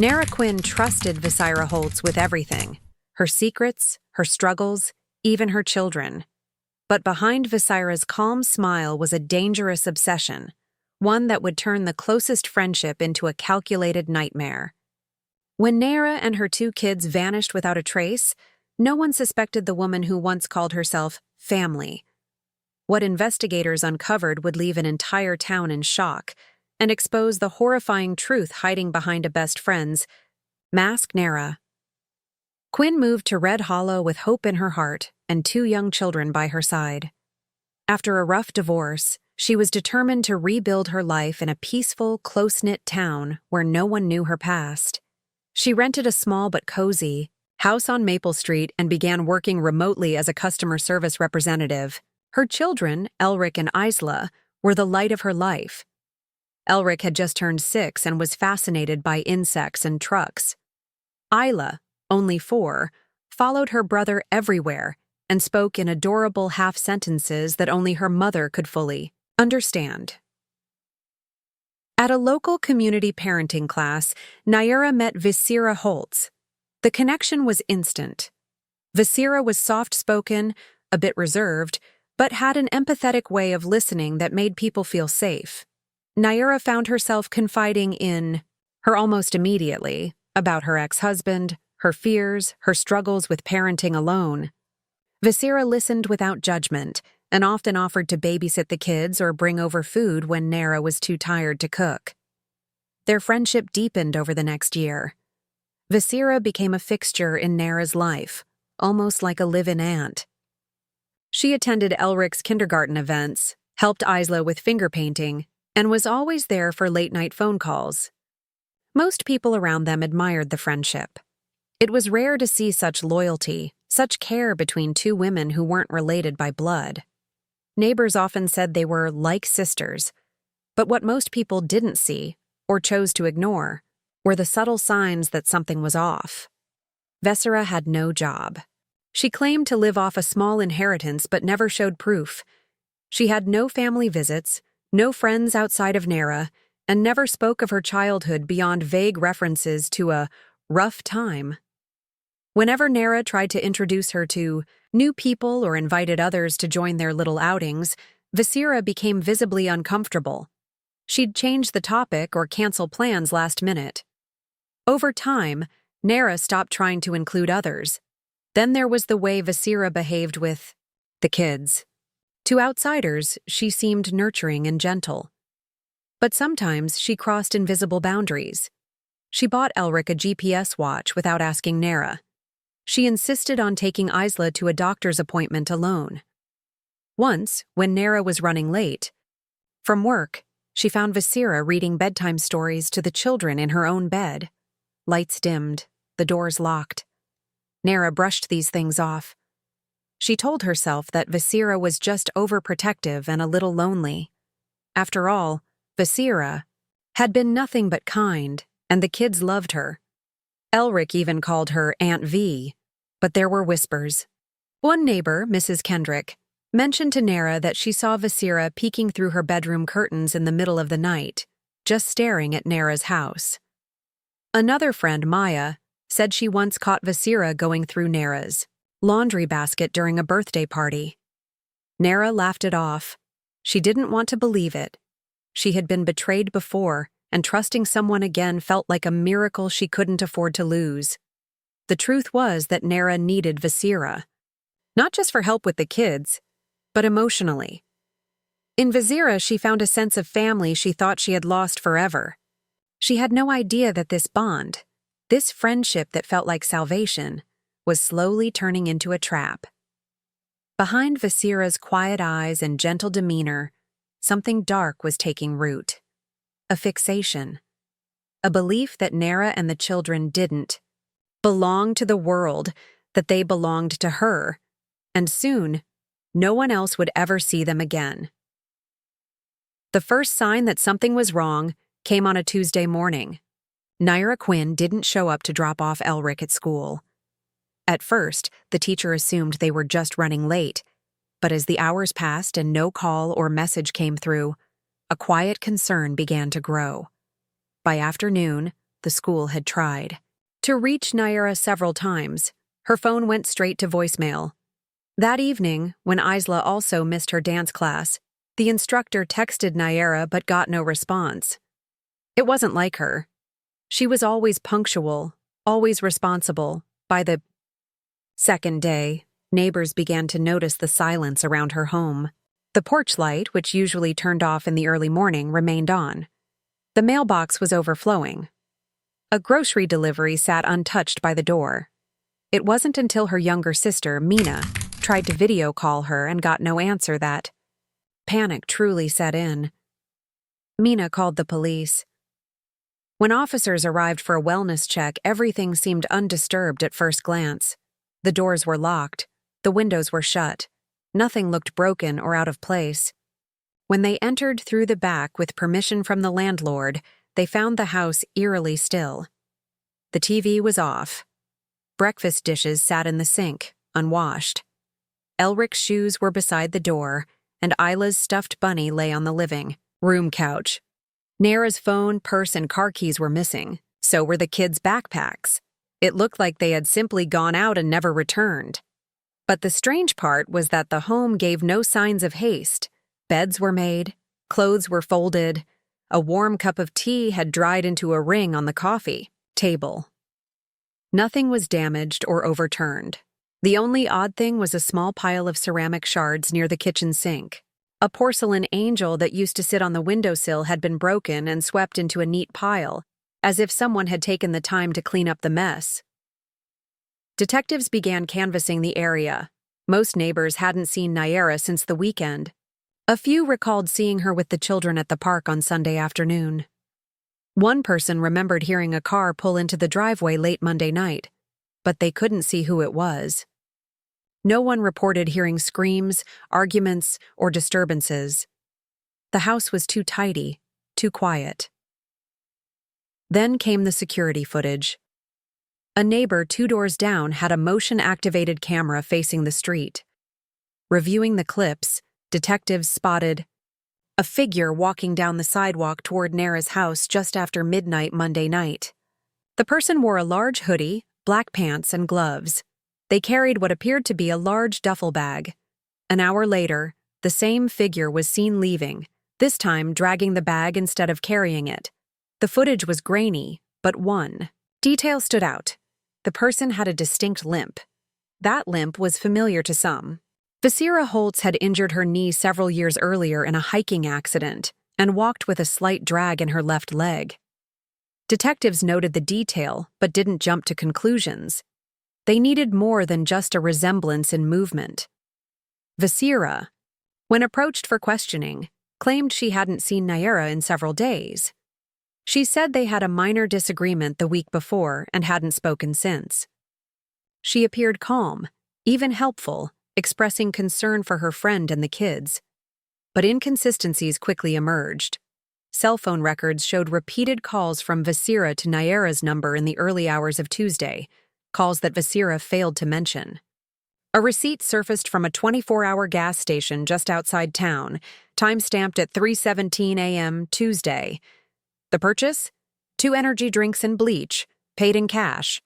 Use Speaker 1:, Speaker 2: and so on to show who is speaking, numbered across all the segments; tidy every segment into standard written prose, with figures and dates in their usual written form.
Speaker 1: Naera Quinn trusted Vessira Holtz with everything: her secrets, her struggles, even her children. But behind Vessira's calm smile was a dangerous obsession, one that would turn the closest friendship into a calculated nightmare. When Naera and her 2 kids vanished without a trace, no one suspected the woman who once called herself family. What investigators uncovered would leave an entire town in shock and expose the horrifying truth hiding behind a best friend's mask. Naera Quinn moved to Red Hollow with hope in her heart and 2 young children by her side. After a rough divorce, she was determined to rebuild her life in a peaceful, close-knit town where no one knew her past. She rented a small but cozy house on Maple Street and began working remotely as a customer service representative. Her children, Elric and Isla, were the light of her life. Elric had just turned 6 and was fascinated by insects and trucks. Isla, only 4, followed her brother everywhere and spoke in adorable half-sentences that only her mother could fully understand. At a local community parenting class, Naera met Vessira Holtz. The connection was instant. Vessira was soft-spoken, a bit reserved, but had an empathetic way of listening that made people feel safe. Naera found herself confiding in her almost immediately about her ex-husband, her fears, her struggles with parenting alone. Vessira listened without judgment and often offered to babysit the kids or bring over food when Naera was too tired to cook. Their friendship deepened over the next year. Vessira became a fixture in Naera's life, almost like a live-in aunt. She attended Elric's kindergarten events, helped Isla with finger painting, and was always there for late-night phone calls. Most people around them admired the friendship. It was rare to see such loyalty, such care between 2 women who weren't related by blood. Neighbors often said they were like sisters, but what most people didn't see, or chose to ignore, were the subtle signs that something was off. Vessira had no job. She claimed to live off a small inheritance but never showed proof. She had no family visits, no friends outside of Naera, and never spoke of her childhood beyond vague references to a rough time. Whenever Naera tried to introduce her to new people or invited others to join their little outings, Vessira became visibly uncomfortable. She'd change the topic or cancel plans last minute. Over time, Naera stopped trying to include others. Then there was the way Vessira behaved with the kids. To outsiders, she seemed nurturing and gentle. But sometimes she crossed invisible boundaries. She bought Elric a GPS watch without asking Naera. She insisted on taking Isla to a doctor's appointment alone. Once, when Naera was running late from work, she found Vessira reading bedtime stories to the children in her own bed. Lights dimmed, the doors locked. Naera brushed these things off. She told herself that Vessira was just overprotective and a little lonely. After all, Vessira had been nothing but kind, and the kids loved her. Elric even called her Aunt V, but there were whispers. One neighbor, Mrs. Kendrick, mentioned to Naera that she saw Vessira peeking through her bedroom curtains in the middle of the night, just staring at Naera's house. Another friend, Maya, said she once caught Vessira going through Naera's laundry basket during a birthday party. Naera laughed it off. She didn't want to believe it. She had been betrayed before, and trusting someone again felt like a miracle she couldn't afford to lose. The truth was that Naera needed Vessira, not just for help with the kids, but emotionally. In Vessira, she found a sense of family she thought she had lost forever. She had no idea that this bond, this friendship that felt like salvation, was slowly turning into a trap. Behind Vessira's quiet eyes and gentle demeanor, something dark was taking root. A fixation. A belief that Naera and the children didn't belong to the world, that they belonged to her, and soon, no one else would ever see them again. The first sign that something was wrong came on a Tuesday morning. Naera Quinn didn't show up to drop off Elric at school. At first, the teacher assumed they were just running late, but as the hours passed and no call or message came through, a quiet concern began to grow. By afternoon, the school had tried. To reach Naera several times, her phone went straight to voicemail. That evening, when Isla also missed her dance class, the instructor texted Naera but got no response. It wasn't like her. She was always punctual, always responsible. By the second day, neighbors began to notice the silence around her home. The porch light, which usually turned off in the early morning, remained on. The mailbox was overflowing. A grocery delivery sat untouched by the door. It wasn't until her younger sister, Mina, tried to video call her and got no answer that panic truly set in. Mina called the police. When officers arrived for a wellness check, everything seemed undisturbed at first glance. The doors were locked, the windows were shut. Nothing looked broken or out of place. When they entered through the back with permission from the landlord, they found the house eerily still. The TV was off. Breakfast dishes sat in the sink, unwashed. Elric's shoes were beside the door, and Isla's stuffed bunny lay on the living room couch. Naera's phone, purse, and car keys were missing. So were the kids' backpacks. It looked like they had simply gone out and never returned. But the strange part was that the home gave no signs of haste. Beds were made, clothes were folded, a warm cup of tea had dried into a ring on the coffee table. Nothing was damaged or overturned. The only odd thing was a small pile of ceramic shards near the kitchen sink. A porcelain angel that used to sit on the windowsill had been broken and swept into a neat pile, as if someone had taken the time to clean up the mess. Detectives began canvassing the area. Most neighbors hadn't seen Naera since the weekend. A few recalled seeing her with the children at the park on Sunday afternoon. One person remembered hearing a car pull into the driveway late Monday night, but they couldn't see who it was. No one reported hearing screams, arguments, or disturbances. The house was too tidy, too quiet. Then came the security footage. A neighbor 2 doors down had a motion-activated camera facing the street. Reviewing the clips, detectives spotted a figure walking down the sidewalk toward Naera's house just after midnight Monday night. The person wore a large hoodie, black pants, and gloves. They carried what appeared to be a large duffel bag. An hour later, the same figure was seen leaving, this time dragging the bag instead of carrying it. The footage was grainy, but one detail stood out. The person had a distinct limp. That limp was familiar to some. Vessira Holtz had injured her knee several years earlier in a hiking accident and walked with a slight drag in her left leg. Detectives noted the detail but didn't jump to conclusions. They needed more than just a resemblance in movement. Vessira, when approached for questioning, claimed she hadn't seen Naera in several days. She said they had a minor disagreement the week before and hadn't spoken since. She appeared calm, even helpful, expressing concern for her friend and the kids. But inconsistencies quickly emerged. Cell phone records showed repeated calls from Vessira to Naera's number in the early hours of Tuesday, calls that Vessira failed to mention. A receipt surfaced from a 24-hour gas station just outside town, time-stamped at 3:17 a.m. Tuesday. The purchase? 2 energy drinks and bleach, paid in cash.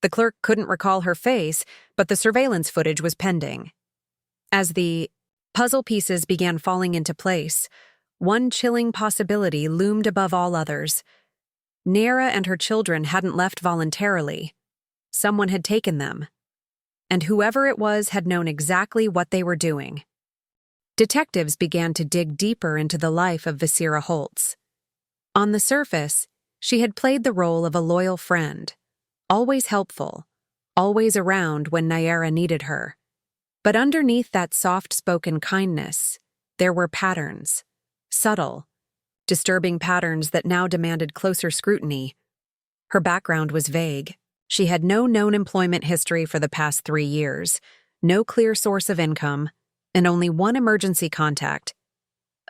Speaker 1: The clerk couldn't recall her face, but the surveillance footage was pending. As the puzzle pieces began falling into place, one chilling possibility loomed above all others. Naera and her children hadn't left voluntarily. Someone had taken them. And whoever it was had known exactly what they were doing. Detectives began to dig deeper into the life of Vessira Holtz. On the surface, she had played the role of a loyal friend, always helpful, always around when Naera needed her. But underneath that soft-spoken kindness, there were patterns, subtle, disturbing patterns that now demanded closer scrutiny. Her background was vague. She had no known employment history for the past 3 years, no clear source of income, and only one emergency contact,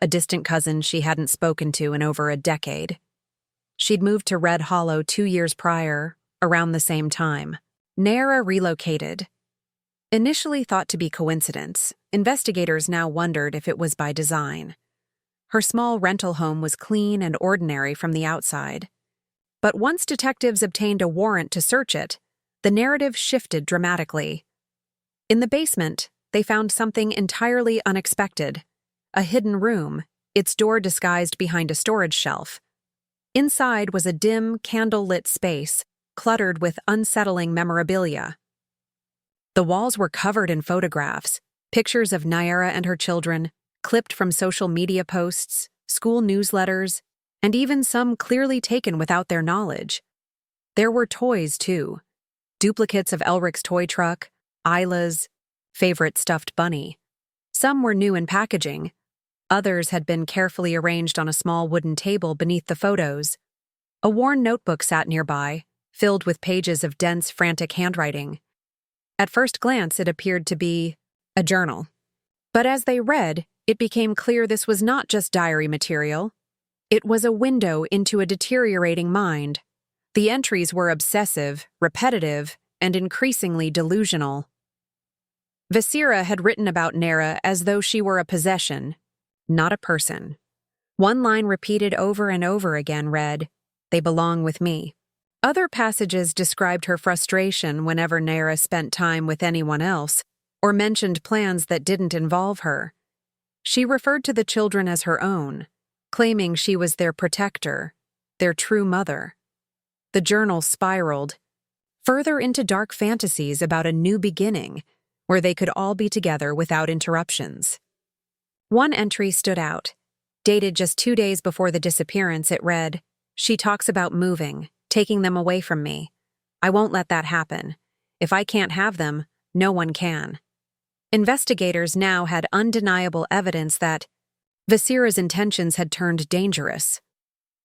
Speaker 1: a distant cousin she hadn't spoken to in over a decade. She'd moved to Red Hollow 2 years prior, around the same time. Naera relocated. Initially thought to be coincidence, investigators now wondered if it was by design. Her small rental home was clean and ordinary from the outside. But once detectives obtained a warrant to search it, the narrative shifted dramatically. In the basement, they found something entirely unexpected: a hidden room, its door disguised behind a storage shelf. Inside was a dim, candle-lit space, cluttered with unsettling memorabilia. The walls were covered in photographs, pictures of Naera and her children, clipped from social media posts, school newsletters, and even some clearly taken without their knowledge. There were toys, too. Duplicates of Elric's toy truck, Isla's favorite stuffed bunny. Some were new in packaging. Others had been carefully arranged on a small wooden table beneath the photos. A worn notebook sat nearby, filled with pages of dense, frantic handwriting. At first glance, it appeared to be a journal. But as they read, it became clear this was not just diary material. It was a window into a deteriorating mind. The entries were obsessive, repetitive, and increasingly delusional. Vessira had written about Naera as though she were a possession, not a person. One line repeated over and over again read, "They belong with me." Other passages described her frustration whenever Naera spent time with anyone else or mentioned plans that didn't involve her. She referred to the children as her own, claiming she was their protector, their true mother. The journal spiraled further into dark fantasies about a new beginning where they could all be together without interruptions. One entry stood out. Dated just 2 days before the disappearance, it read, "She talks about moving, taking them away from me. I won't let that happen. If I can't have them, no one can." Investigators now had undeniable evidence that Vessira's intentions had turned dangerous.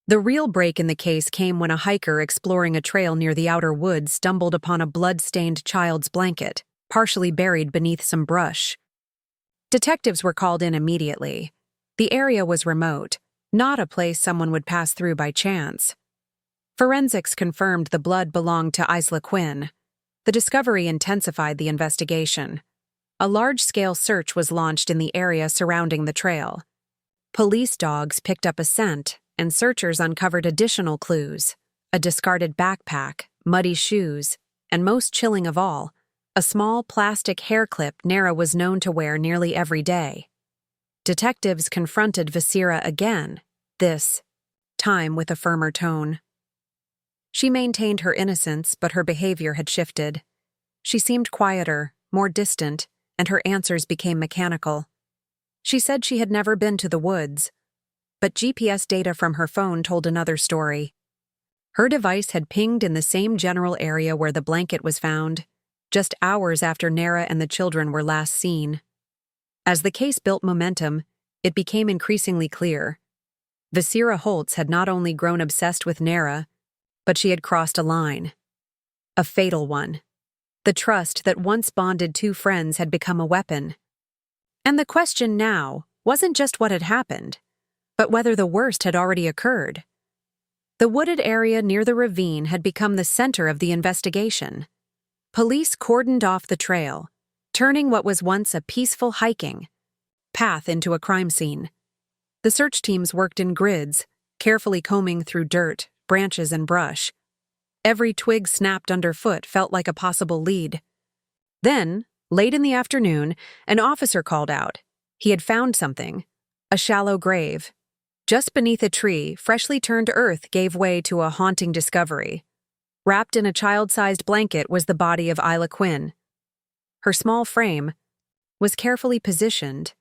Speaker 1: The real break in the case came when a hiker exploring a trail near the outer woods stumbled upon a blood-stained child's blanket, partially buried beneath some brush. Detectives were called in immediately. The area was remote, not a place someone would pass through by chance. Forensics confirmed the blood belonged to Naera Quinn. The discovery intensified the investigation. A large-scale search was launched in the area surrounding the trail. Police dogs picked up a scent, and searchers uncovered additional clues: a discarded backpack, muddy shoes, and most chilling of all, a small plastic hair clip Naera was known to wear nearly every day. Detectives confronted Vessira again, this time with a firmer tone. She maintained her innocence, but her behavior had shifted. She seemed quieter, more distant, and her answers became mechanical. She said she had never been to the woods, but GPS data from her phone told another story. Her device had pinged in the same general area where the blanket was found, just hours after Naera and the children were last seen. As the case built momentum, it became increasingly clear. Vessira Holtz had not only grown obsessed with Naera, but she had crossed a line. A fatal one. The trust that once bonded two friends had become a weapon. And the question now wasn't just what had happened, but whether the worst had already occurred. The wooded area near the ravine had become the center of the investigation. Police cordoned off the trail, turning what was once a peaceful hiking path into a crime scene. The search teams worked in grids, carefully combing through dirt, branches, and brush. Every twig snapped underfoot felt like a possible lead. Then, late in the afternoon, an officer called out. He had found something: a shallow grave. Just beneath a tree, freshly turned earth gave way to a haunting discovery. Wrapped in a child-sized blanket was the body of Naera Quinn. Her small frame was carefully positioned,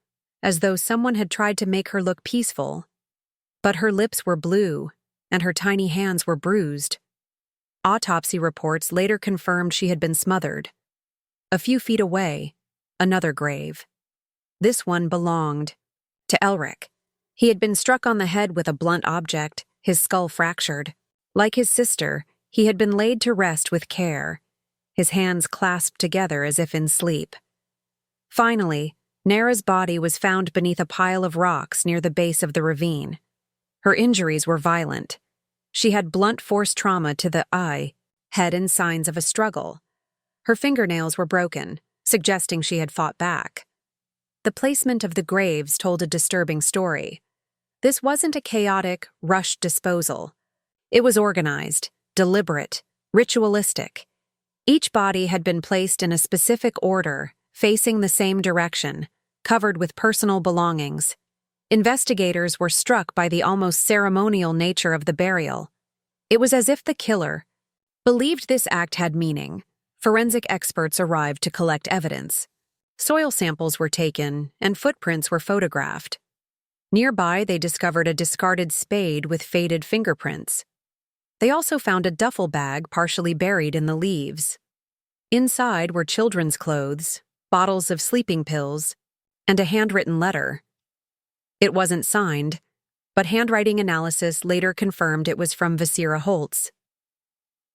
Speaker 1: as though someone had tried to make her look peaceful. But her lips were blue, and her tiny hands were bruised. Autopsy reports later confirmed she had been smothered. A few feet away, another grave. This one belonged to Elric. He had been struck on the head with a blunt object, his skull fractured. Like his sister, he had been laid to rest with care, his hands clasped together as if in sleep. Finally, Naera's body was found beneath a pile of rocks near the base of the ravine. Her injuries were violent. She had blunt force trauma to the eye, head, and signs of a struggle. Her fingernails were broken, suggesting she had fought back. The placement of the graves told a disturbing story. This wasn't a chaotic, rushed disposal. It was organized, deliberate, ritualistic. Each body had been placed in a specific order, facing the same direction, covered with personal belongings. Investigators were struck by the almost ceremonial nature of the burial. It was as if the killer believed this act had meaning. Forensic experts arrived to collect evidence. Soil samples were taken, and footprints were photographed. Nearby, they discovered a discarded spade with faded fingerprints. They also found a duffel bag partially buried in the leaves. Inside were children's clothes, bottles of sleeping pills, and a handwritten letter. It wasn't signed, but handwriting analysis later confirmed it was from Vessira Holtz.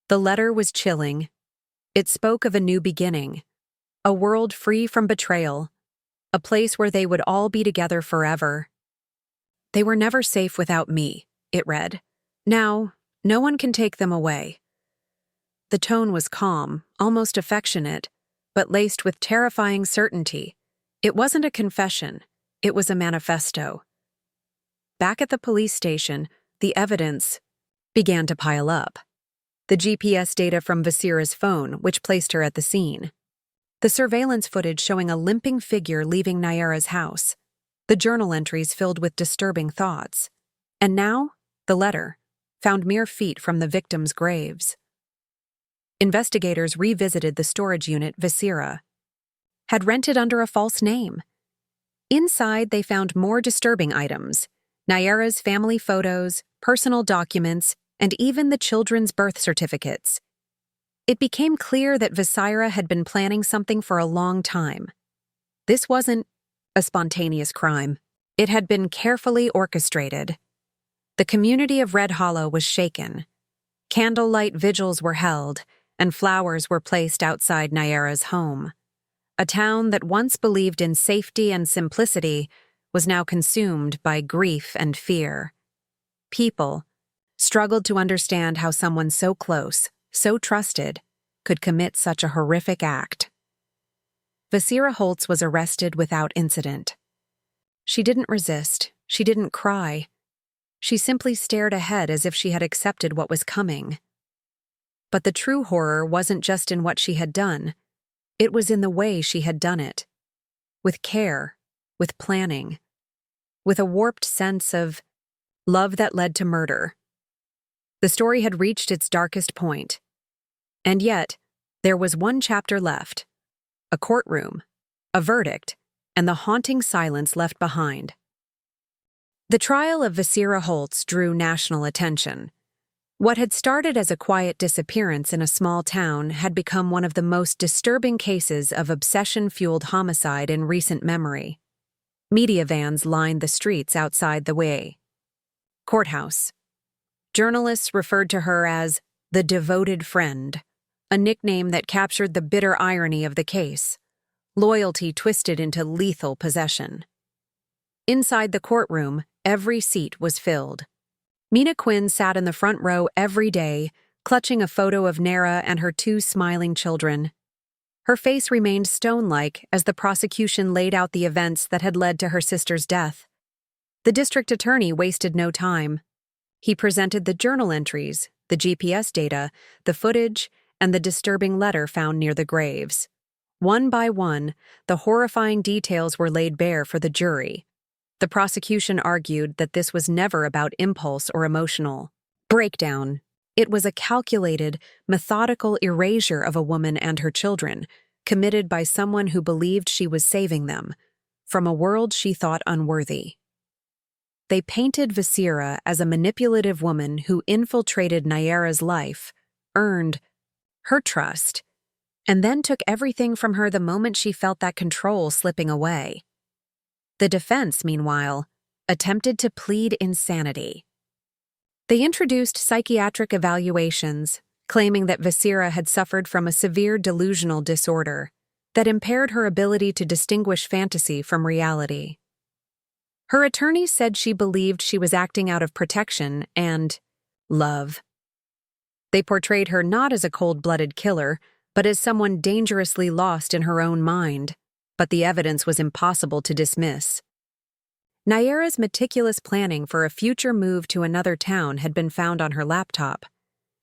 Speaker 1: The letter was chilling. It spoke of a new beginning, a world free from betrayal, a place where they would all be together forever. "They were never safe without me," it read. "Now, no one can take them away." The tone was calm, almost affectionate, but laced with terrifying certainty. It wasn't a confession, it was a manifesto. Back at the police station, the evidence began to pile up. The GPS data from Vessira's phone, which placed her at the scene. The surveillance footage showing a limping figure leaving Naera's house. The journal entries filled with disturbing thoughts. And now, the letter, found mere feet from the victims' graves. Investigators revisited the storage unit Vessira had rented under a false name. Inside, they found more disturbing items: Naera's family photos, personal documents, and even the children's birth certificates. It became clear that Vessira had been planning something for a long time. This wasn't a spontaneous crime. It had been carefully orchestrated. The community of Red Hollow was shaken. Candlelight vigils were held, and flowers were placed outside Naera's home. A town that once believed in safety and simplicity was now consumed by grief and fear. People struggled to understand how someone so close, so trusted, could commit such a horrific act. Vessira Holtz was arrested without incident. She didn't resist, she didn't cry. She simply stared ahead as if she had accepted what was coming. But the true horror wasn't just in what she had done. It was in the way she had done it. With care, with planning, with a warped sense of love that led to murder. The story had reached its darkest point. And yet, there was one chapter left: a courtroom, a verdict, and the haunting silence left behind. The trial of Vessira Holtz drew national attention. What had started as a quiet disappearance in a small town had become one of the most disturbing cases of obsession-fueled homicide in recent memory. Media vans lined the streets outside the way. Courthouse. Journalists referred to her as the devoted friend, a nickname that captured the bitter irony of the case. Loyalty twisted into lethal possession. Inside the courtroom, every seat was filled. Naera Quinn sat in the front row every day, clutching a photo of Naera and her two smiling children. Her face remained stone-like as the prosecution laid out the events that had led to her sister's death. The district attorney wasted no time. He presented the journal entries, the GPS data, the footage, and the disturbing letter found near the graves. One by one, the horrifying details were laid bare for the jury. The prosecution argued that this was never about impulse or emotional breakdown. It was a calculated, methodical erasure of a woman and her children, committed by someone who believed she was saving them from a world she thought unworthy. They painted Vessira as a manipulative woman who infiltrated Naera's life, earned her trust, and then took everything from her the moment she felt that control slipping away. The defense, meanwhile, attempted to plead insanity. They introduced psychiatric evaluations, claiming that Vessira had suffered from a severe delusional disorder that impaired her ability to distinguish fantasy from reality. Her attorney said she believed she was acting out of protection and love. They portrayed her not as a cold-blooded killer, but as someone dangerously lost in her own mind. But the evidence was impossible to dismiss. Naera's meticulous planning for a future move to another town had been found on her laptop.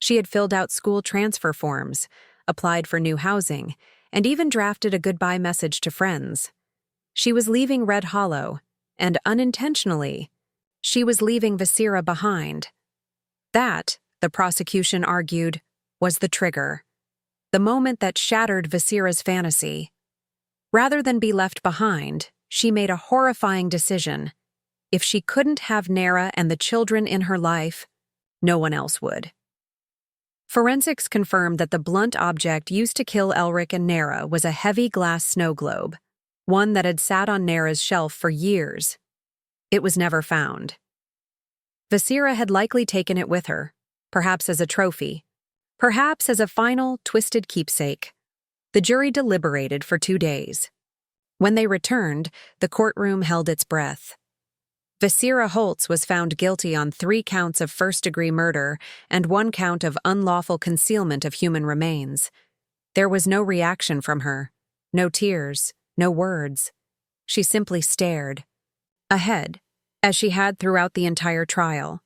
Speaker 1: She had filled out school transfer forms, applied for new housing, and even drafted a goodbye message to friends. She was leaving Red Hollow, and unintentionally, she was leaving Vessira behind. That, the prosecution argued, was the trigger, the moment that shattered Vessira's fantasy. Rather than be left behind, she made a horrifying decision. If she couldn't have Naera and the children in her life, no one else would. Forensics confirmed that the blunt object used to kill Elric and Naera was a heavy glass snow globe, one that had sat on Naera's shelf for years. It was never found. Vessira had likely taken it with her, perhaps as a trophy, perhaps as a final, twisted keepsake. The jury deliberated for 2 days. When they returned, the courtroom held its breath. Vessira Holtz was found guilty on 3 counts of first-degree murder and 1 count of unlawful concealment of human remains. There was no reaction from her, no tears, no words. She simply stared ahead, as she had throughout the entire trial.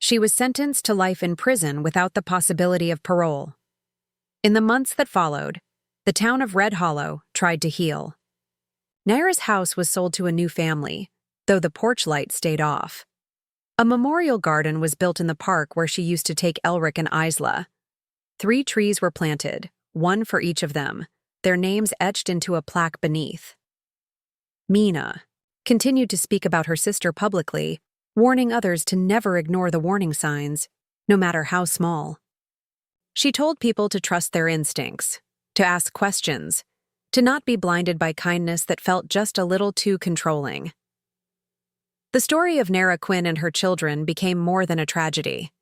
Speaker 1: She was sentenced to life in prison without the possibility of parole. In the months that followed, the town of Red Hollow tried to heal. Naera's house was sold to a new family, though the porch light stayed off. A memorial garden was built in the park where she used to take Elric and Isla. 3 trees were planted, 1 for each of them, their names etched into a plaque beneath. Mina continued to speak about her sister publicly, warning others to never ignore the warning signs, no matter how small. She told people to trust their instincts, to ask questions, to not be blinded by kindness that felt just a little too controlling. The story of Naera Quinn and her children became more than a tragedy.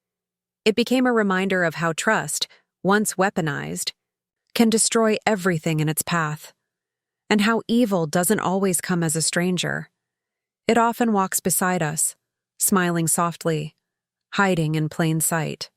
Speaker 1: It became a reminder of how trust, once weaponized, can destroy everything in its path, and how evil doesn't always come as a stranger. It often walks beside us, smiling softly, hiding in plain sight.